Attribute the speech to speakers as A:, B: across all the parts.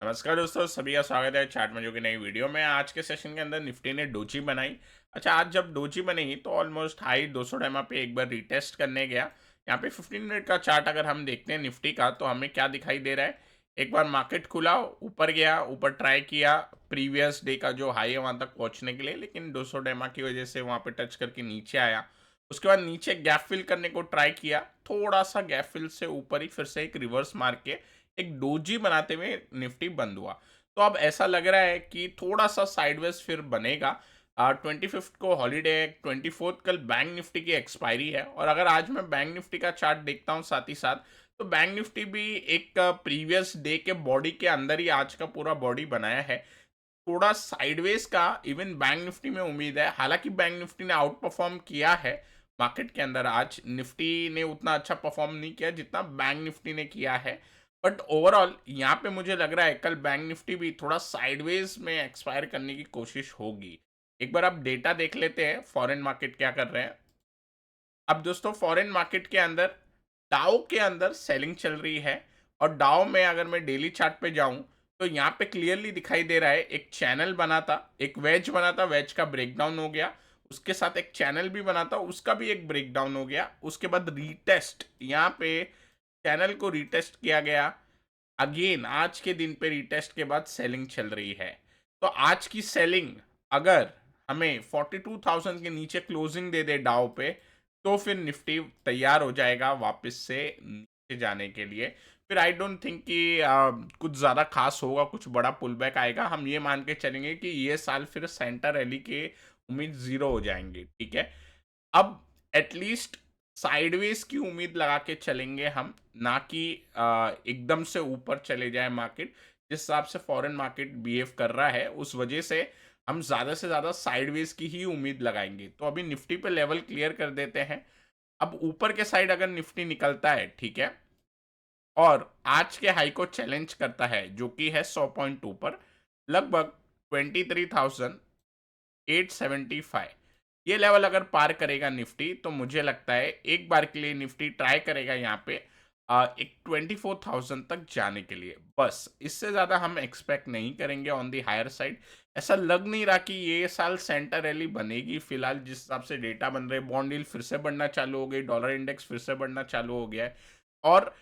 A: नमस्कार दोस्तों, सभी का स्वागत है चार्ट मजो की नई वीडियो में। आज के सेशन के अंदर निफ्टी ने डोजी बनाई। अच्छा, आज जब डोजी बनी तो ऑलमोस्ट हाई 200 डेमा पे एक बार रीटेस्ट करने गया। यहाँ पे 15 मिनट का चार्ट अगर हम देखते हैं निफ्टी का, तो हमें क्या दिखाई दे रहा है। एक बार मार्केट खुला, ऊपर गया, ऊपर ट्राई किया प्रीवियस डे का जो हाई है वहां तक पहुंचने के लिए, लेकिन 200 डेमा की वजह से वहां पे टच करके नीचे आया। उसके बाद नीचे गैप फिल करने को ट्राई किया, थोड़ा सा गैप फिल से ऊपर ही फिर से एक रिवर्स मार के एक डोजी बनाते हुए निफ्टी बंद हुआ। तो अब ऐसा लग रहा है कि थोड़ा सा साइडवेज फिर बनेगा। 25th को हॉलीडे है, 24th कल बैंक निफ्टी की एक्सपायरी है। और अगर आज मैं बैंक निफ्टी का चार्ट देखता हूँ साथ ही साथ, तो बैंक निफ्टी भी एक प्रीवियस डे के बॉडी के अंदर ही आज का पूरा बॉडी बनाया है। थोड़ा साइडवेज का इवन बैंक निफ्टी में उम्मीद है। हालांकि बैंक निफ्टी ने आउट परफॉर्म किया है मार्केट के अंदर, आज निफ्टी ने उतना अच्छा परफॉर्म नहीं किया जितना बैंक निफ्टी ने किया है। बट ओवरऑल यहाँ पे मुझे लग रहा है कल बैंक निफ्टी भी थोड़ा साइडवेज में एक्सपायर करने की कोशिश होगी। एक बार आप डेटा देख लेते हैं फॉरेन मार्केट क्या कर रहे हैं। अब दोस्तों, फॉरेन मार्केट के अंदर डाउ के अंदर सेलिंग चल रही है। और डाउ में अगर मैं डेली चार्ट पे जाऊं, तो यहाँ पे क्लियरली दिखाई दे रहा है एक चैनल बना था, एक वेज बना था, वेज का ब्रेकडाउन हो गया। उसके साथ एक चैनल भी बना था, उसका भी एक ब्रेकडाउन हो गया। उसके बाद रीटेस्ट, यहाँ पे चैनल को रीटेस्ट किया गया। अगेन आज के दिन पे रीटेस्ट के बाद सेलिंग चल रही है। तो आज की सेलिंग अगर हमें 42,000 के नीचे क्लोजिंग दे दे डाउ पे, तो फिर निफ्टी तैयार हो जाएगा वापस से नीचे जाने के लिए। फिर आई डोंट थिंक कि कुछ ज़्यादा खास होगा, कुछ बड़ा पुल बैक आएगा। हम ये मान के चलेंगे कि ये साल फिर सेंटर रैली के उम्मीद ज़ीरो हो जाएंगे, ठीक है। अब एटलीस्ट साइडवेज की उम्मीद लगा के चलेंगे हम, ना कि एकदम से ऊपर चले जाए मार्केट। जिस हिसाब से फॉरेन मार्केट बिहेव कर रहा है, उस वजह से हम ज़्यादा से ज़्यादा साइडवेज की ही उम्मीद लगाएंगे। तो अभी निफ्टी पे लेवल क्लियर कर देते हैं। अब ऊपर के साइड अगर निफ्टी निकलता है, ठीक है, और आज के हाई को चैलेंज करता है जो कि है 100 पॉइंट ऊपर, लगभग 23,875, ये लेवल अगर पार करेगा निफ्टी, तो मुझे लगता है एक बार के लिए निफ्टी ट्राई करेगा यहाँ पे एक 24,000 तक जाने के लिए। बस इससे ज़्यादा हम एक्सपेक्ट नहीं करेंगे ऑन दी हायर साइड। ऐसा लग नहीं रहा कि ये साल सेंटर रैली बनेगी। फिलहाल जिस हिसाब से डेटा बन रहे, बॉन्ड यील्ड फिर से बढ़ना चालू हो गई, डॉलर इंडेक्स फिर से बढ़ना चालू हो गया है। और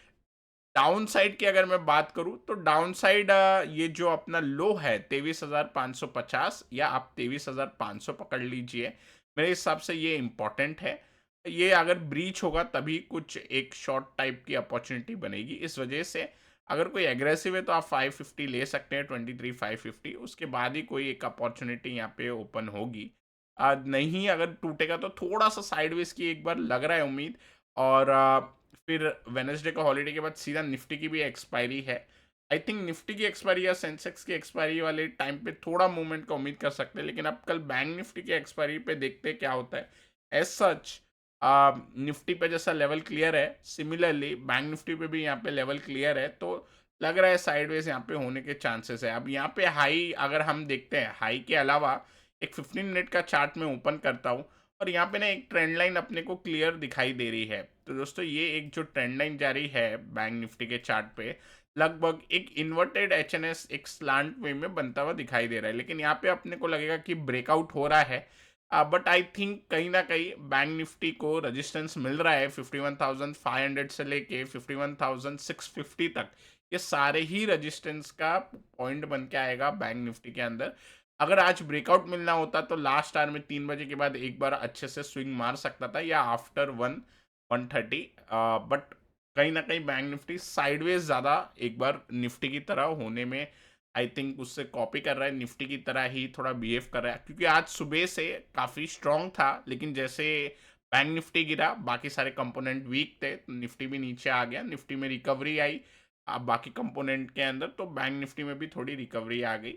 A: डाउन साइड की अगर मैं बात करूं, तो डाउन साइड ये जो अपना लो है 23,550, या आप 23,500 पकड़ लीजिए। मेरे हिसाब से ये इंपॉर्टेंट है। ये अगर ब्रीच होगा तभी कुछ एक शॉर्ट टाइप की अपॉर्चुनिटी बनेगी। इस वजह से अगर कोई एग्रेसिव है तो आप 550 ले सकते हैं, 23,550। उसके बाद ही कोई एक अपॉर्चुनिटी यहाँ पे ओपन होगी। नहीं, अगर टूटेगा तो थोड़ा सा साइडवेज की एक बार लग रहा है उम्मीद। और फिर वेनेसडे का हॉलीडे के बाद सीधा निफ्टी की भी एक्सपायरी है। आई थिंक निफ्टी की एक्सपायरी या सेंसेक्स की एक्सपायरी वाले टाइम पे थोड़ा मूवमेंट का उम्मीद कर सकते हैं, लेकिन अब कल बैंक निफ्टी की एक्सपायरी पे देखते हैं क्या होता है। एज सच निफ्टी पे जैसा लेवल क्लियर है, सिमिलरली बैंक निफ्टी पे भी यहाँ पे लेवल क्लियर है। तो लग रहा है साइडवेज यहाँ पे होने के चांसेस है। अब यहाँ पे हाई अगर हम देखते हैं, हाई के अलावा एक 15 मिनट का चार्ट में ओपन करता हूँ, और यहाँ पे ना एक ट्रेंड लाइन अपने को क्लियर दिखाई दे रही है। तो दोस्तों, ये एक जो ट्रेंड लाइन जारी है बैंक निफ्टी के चार्ट पे, लगभग एक इन्वर्टेड एचएनएस एक स्लांट वे में बनता हुआ दिखाई दे रहा है। लेकिन यहाँ पे अपने को लगेगा कि ब्रेकआउट हो रहा है। बट आई थिंक कहीं ना कहीं बैंक निफ्टी को रेजिस्टेंस मिल रहा है 51,500 से लेके 51,650 तक। ये सारे ही रेजिस्टेंस का पॉइंट बन के आएगा बैंक निफ्टी के अंदर। अगर आज ब्रेकआउट मिलना होता तो लास्ट आवर में 3 बजे के बाद एक बार अच्छे से स्विंग मार सकता था, या आफ्टर 130। बट कहीं ना कहीं बैंक निफ्टी साइडवेज ज़्यादा एक बार निफ्टी की तरह होने में आई थिंक उससे कॉपी कर रहा है, निफ्टी की तरह ही थोड़ा बिहेव कर रहा है। क्योंकि आज सुबह से काफ़ी स्ट्रांग था, लेकिन जैसे बैंक निफ्टी गिरा, बाकी सारे कंपोनेंट वीक थे, तो निफ्टी भी नीचे आ गया। निफ्टी में रिकवरी आई अब बाकी कंपोनेंट के अंदर, तो बैंक निफ्टी में भी थोड़ी रिकवरी आ गई।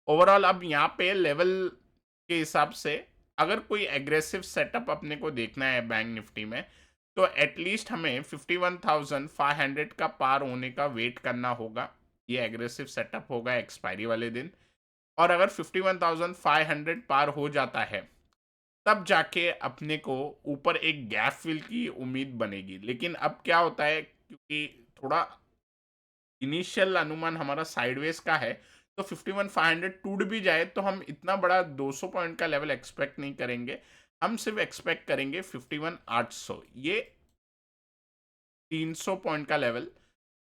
A: ओवरऑल अब यहाँ पे लेवल के हिसाब से अगर कोई एग्रेसिव सेटअप अपने को देखना है बैंक निफ्टी में, तो एटलीस्ट हमें 51,500 का पार होने का वेट करना होगा। ये एग्रेसिव सेटअप होगा एक्सपायरी वाले दिन। और अगर 51,500 पार हो जाता है, तब जाके अपने को ऊपर एक गैप फिल की उम्मीद बनेगी। लेकिन अब क्या होता है, क्योंकि थोड़ा इनिशियल अनुमान हमारा साइडवेज का है, तो 51,500 टूट भी जाए तो हम इतना बड़ा 200 पॉइंट का लेवल एक्सपेक्ट नहीं करेंगे। हम सिर्फ एक्सपेक्ट करेंगे 51,800, ये 300 पॉइंट का लेवल।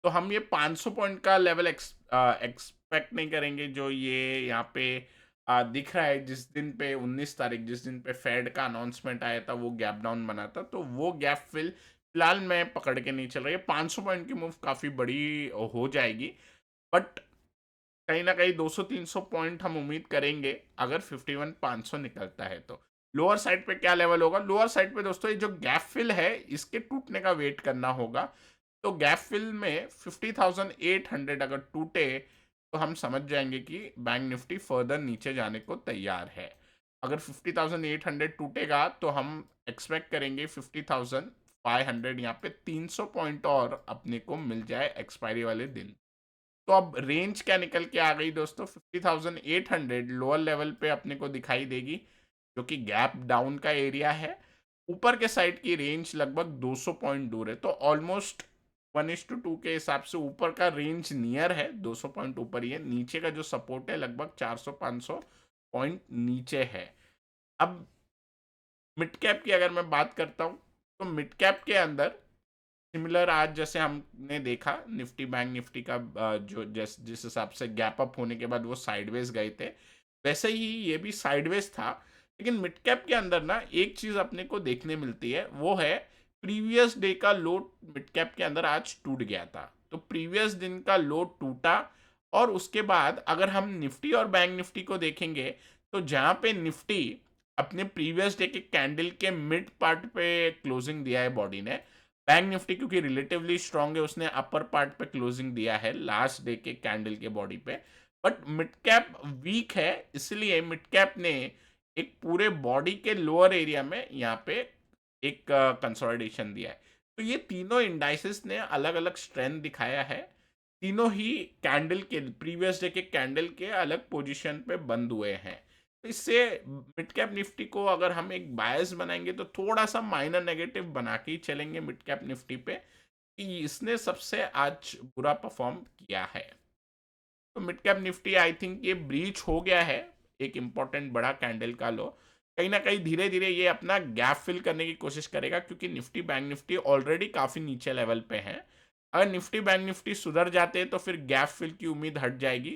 A: तो हम ये 500 पॉइंट का लेवल एक्सपेक्ट नहीं करेंगे, जो ये यहाँ पे दिख रहा है। जिस दिन पे 19 तारीख, जिस दिन पे फेड का अनाउंसमेंट आया था, वो गैप डाउन बना था, तो वो गैप फिलहाल मैं पकड़ के नहीं चल रही है। 500 पॉइंट की मूव काफ़ी बड़ी हो जाएगी, बट कहीं न कहीं 200-300 पॉइंट हम उम्मीद करेंगे अगर 51,500 निकलता है तो। लोअर साइड पे क्या लेवल होगा? लोअर साइड पे दोस्तों ये जो गैप फिल है, इसके टूटने का वेट करना होगा। तो गैप फिल में 50,800 अगर टूटे, तो हम समझ जाएँगे कि बैंक निफ्टी फर्दर नीचे जाने को तैयार है। अगर 50,800 टूटेगा तो हम एक्सपेक्ट करेंगे 50,500, यहाँ पे 300 पॉइंट और अपने को मिल जाए एक्सपायरी वाले दिन। तो अब रेंज क्या निकल के आ गई दोस्तों? 50,800 लोअर लेवल पे अपने को दिखाई देगी, जो कि गैप डाउन का एरिया है। ऊपर के साइड की रेंज लगभग 200 पॉइंट दूर है, तो ऑलमोस्ट 1:2 के हिसाब से ऊपर का रेंज नियर है, 200 पॉइंट ऊपर ही है। नीचे का जो सपोर्ट है लगभग 400-500 पॉइंट नीचे है। अब मिड कैप की अगर मैं बात करता हूँ, तो मिड कैप के अंदर सिमिलर आज जैसे हमने देखा निफ्टी बैंक निफ्टी का जो जिस हिसाब से गैप अप होने के बाद वो साइडवेज गए थे, वैसे ही ये भी साइडवेज था। लेकिन मिड कैप के अंदर ना एक चीज अपने को देखने मिलती है, वो है प्रीवियस डे का लो मिड कैप के अंदर आज टूट गया था। तो प्रीवियस दिन का लो टूटा, और उसके बाद अगर हम निफ्टी और बैंक निफ्टी को देखेंगे, तो जहां पे निफ्टी अपने प्रीवियस डे के कैंडल के मिड पार्ट पे क्लोजिंग दिया है बॉडी ने, बैंक निफ्टी क्योंकि रिलेटिवली स्ट्रांग है, उसने अपर पार्ट पे क्लोजिंग दिया है लास्ट डे के कैंडल के बॉडी पे। बट मिड कैप वीक है, इसलिए मिड कैप ने एक पूरे बॉडी के लोअर एरिया में यहाँ पे एक कंसोलिडेशन दिया है। तो ये तीनों इंडाइसेस ने अलग अलग स्ट्रेंथ दिखाया है। तीनों ही कैंडल के प्रीवियस डे के कैंडल के अलग पोजीशन पे बंद हुए हैं। तो इससे मिड कैप निफ्टी को अगर हम एक बायस बनाएंगे, तो थोड़ा सा माइनर नेगेटिव बना के ही चलेंगे मिड कैप निफ्टी पे, कि इसने सबसे आज बुरा परफॉर्म किया है। तो mid cap Nifty I think ये ब्रीच हो गया है, एक इंपॉर्टेंट बड़ा कैंडल का लो। कहीं ना कहीं धीरे धीरे ये अपना गैप फिल करने की कोशिश करेगा, क्योंकि निफ्टी बैंक निफ्टी ऑलरेडी काफ़ी नीचे लेवल पे है। अगर निफ्टी बैंक निफ्टी सुधर जाते हैं तो फिर गैप फिल की उम्मीद हट जाएगी,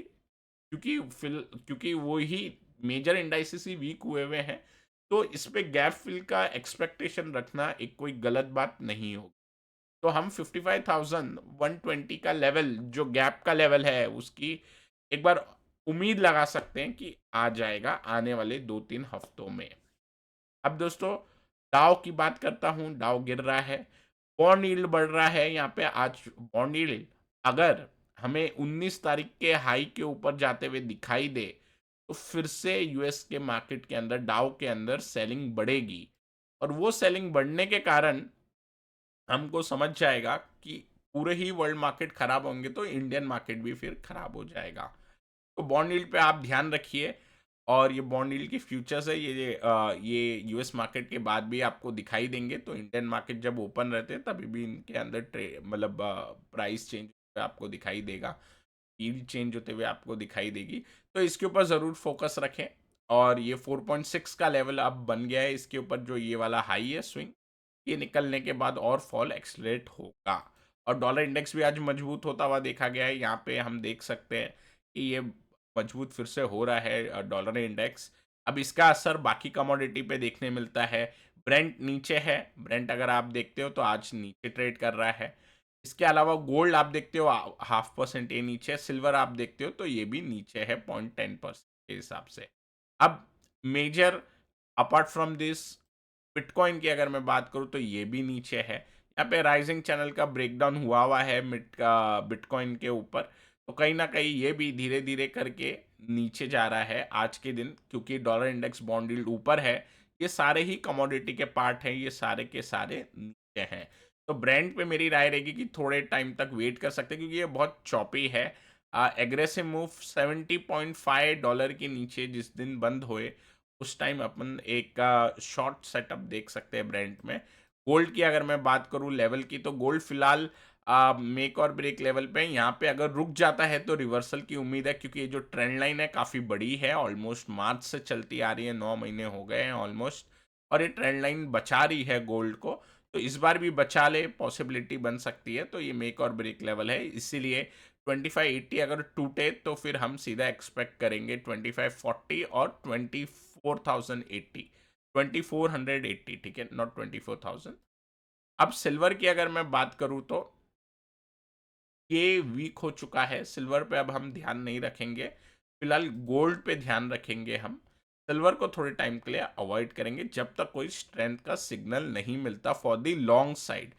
A: क्योंकि वो ही मेजर इंडाइसिस ही वीक हुए हुए हैं। तो इस पे गैप फिल का एक्सपेक्टेशन रखना एक कोई गलत बात नहीं होगी। तो हम 55,120 का लेवल, जो गैप का लेवल है, उसकी एक बार उम्मीद लगा सकते हैं कि आ जाएगा आने वाले 2-3 हफ्तों में। अब दोस्तों डाउ की बात करता हूँ। डाउ गिर रहा है, बॉन्ड यील्ड बढ़ रहा है। यहाँ पे आज बॉन्ड यील्ड अगर हमें 19 तारीख के हाई के ऊपर जाते हुए दिखाई दे, तो फिर से यूएस के मार्केट के अंदर डाउ के अंदर सेलिंग बढ़ेगी, और वो सेलिंग बढ़ने के कारण हमको समझ जाएगा कि पूरे ही वर्ल्ड मार्केट खराब होंगे, तो इंडियन मार्केट भी फिर खराब हो जाएगा। तो बॉन्ड यील्ड पे आप ध्यान रखिए। और ये बॉन्ड यील्ड की फ्यूचर्स है, ये यूएस मार्केट के बाद भी आपको दिखाई देंगे। तो इंडियन मार्केट जब ओपन रहते हैं तभी भी इनके अंदर मतलब प्राइस चेंज आपको दिखाई देगा, यील्ड चेंज होते हुए आपको दिखाई देगी। तो इसके ऊपर ज़रूर फोकस रखें। और ये 4.6 का लेवल अब बन गया है, इसके ऊपर जो ये वाला हाई है स्विंग, ये निकलने के बाद और फॉल एक्सलेट होगा। और डॉलर इंडेक्स भी आज मजबूत होता हुआ देखा गया है। यहाँ पे हम देख सकते हैं कि ये मजबूत फिर से हो रहा है डॉलर इंडेक्स। अब इसका असर बाकी कमोडिटी पे देखने मिलता है। ब्रेंट नीचे है, ब्रेंट अगर आप देखते हो तो आज नीचे ट्रेड कर रहा है। इसके अलावा गोल्ड आप देखते हो 0.5% ये नीचे है। सिल्वर आप देखते हो तो ये भी नीचे है 0.10% के हिसाब से। अब major apart from this, bitcoin की अगर मैं बात करूं तो ये भी नीचे है। यहाँ पे राइजिंग चैनल का ब्रेकडाउन हुआ है मिड का बिटकॉइन के ऊपर। तो कहीं ना कहीं ये भी धीरे धीरे करके नीचे जा रहा है आज के दिन, क्योंकि डॉलर इंडेक्स बॉन्ड यील्ड ऊपर है। ये सारे ही कमोडिटी के पार्ट हैं, ये सारे के सारे नीचे हैं। तो ब्रांड पे मेरी राय रहेगी कि थोड़े टाइम तक वेट कर सकते हैं, क्योंकि ये बहुत चॉपी है। एग्रेसिव मूव $70.5 के नीचे जिस दिन बंद हुए, उस टाइम अपन एक शॉर्ट सेटअप देख सकते हैं ब्रांड में। गोल्ड की अगर मैं बात करूं लेवल की, तो गोल्ड फिलहाल मेक और ब्रेक लेवल पे यहाँ पे अगर रुक जाता है तो रिवर्सल की उम्मीद है, क्योंकि ये जो ट्रेंड लाइन है काफ़ी बड़ी है, ऑलमोस्ट मार्च से चलती आ रही है, 9 महीने हो गए हैं ऑलमोस्ट, और ये ट्रेंड लाइन बचा रही है गोल्ड को। तो इस बार भी बचा ले, पॉसिबिलिटी बन सकती है। तो ये मेक और ब्रेक लेवल है, इसीलिए 2580 अगर टूटे तो फिर हम सीधा एक्सपेक्ट करेंगे 2540 और 24,080, 2480, ठीक है, नॉट 24,000। अब सिल्वर की अगर मैं बात करूं तो ये वीक हो चुका है, सिल्वर पे अब हम ध्यान नहीं रखेंगे, फिलहाल गोल्ड पे ध्यान रखेंगे हम। सिल्वर को थोड़े टाइम के लिए अवॉइड करेंगे जब तक कोई स्ट्रेंथ का सिग्नल नहीं मिलता फॉर द लॉन्ग साइड।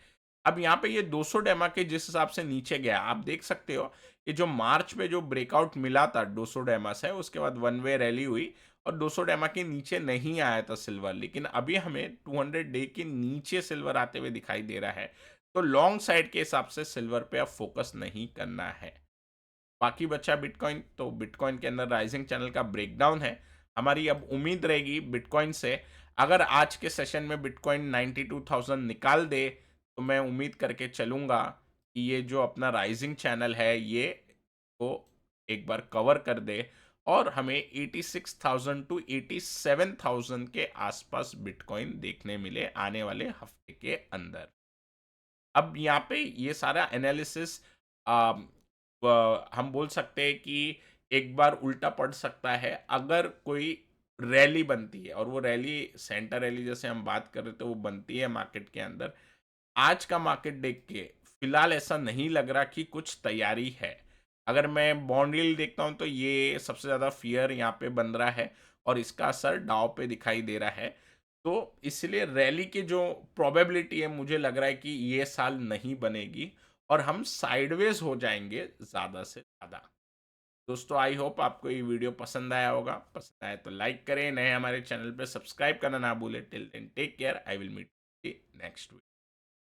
A: अब यहाँ पे ये 200 डेमा के जिस हिसाब से नीचे गया, आप देख सकते हो ये जो मार्च में जो ब्रेकआउट मिला था 200 डेमा से, उसके बाद वन वे रैली हुई और 200 डेमा के नीचे नहीं आया था सिल्वर, लेकिन अभी हमें 200 डे के नीचे सिल्वर आते हुए दिखाई दे रहा है। तो लॉन्ग साइड के हिसाब से सिल्वर पे अब फोकस नहीं करना है। बाकी बचा बिटकॉइन, तो बिटकॉइन के अंदर राइजिंग चैनल का ब्रेकडाउन है। हमारी अब उम्मीद रहेगी बिटकॉइन से, अगर आज के सेशन में बिटकॉइन 92,000 निकाल दे तो मैं उम्मीद करके चलूंगा कि ये जो अपना राइजिंग चैनल है ये को एक बार कवर कर दे और हमें 86,000 टू 87,000 के आसपास बिटकॉइन देखने मिले आने वाले हफ्ते के अंदर। अब यहाँ पे ये सारा एनालिसिस हम बोल सकते हैं कि एक बार उल्टा पड़ सकता है अगर कोई रैली बनती है, और वो रैली सेंटर रैली जैसे हम बात कर रहे थे वो बनती है मार्केट के अंदर। आज का मार्केट देख के फिलहाल ऐसा नहीं लग रहा कि कुछ तैयारी है। अगर मैं बॉन्ड यील्ड देखता हूं तो ये सबसे ज़्यादा फियर यहाँ पे बन रहा है और इसका असर डाउ पे दिखाई दे रहा है। तो इसलिए रैली की जो प्रोबेबिलिटी है मुझे लग रहा है कि ये साल नहीं बनेगी और हम साइडवेज हो जाएंगे ज़्यादा से ज़्यादा। दोस्तों आई होप आपको ये वीडियो पसंद आया होगा। पसंद आया तो लाइक करें, नए हमारे चैनल पे सब्सक्राइब करना ना भूलें। Till then take care, I will meet next video.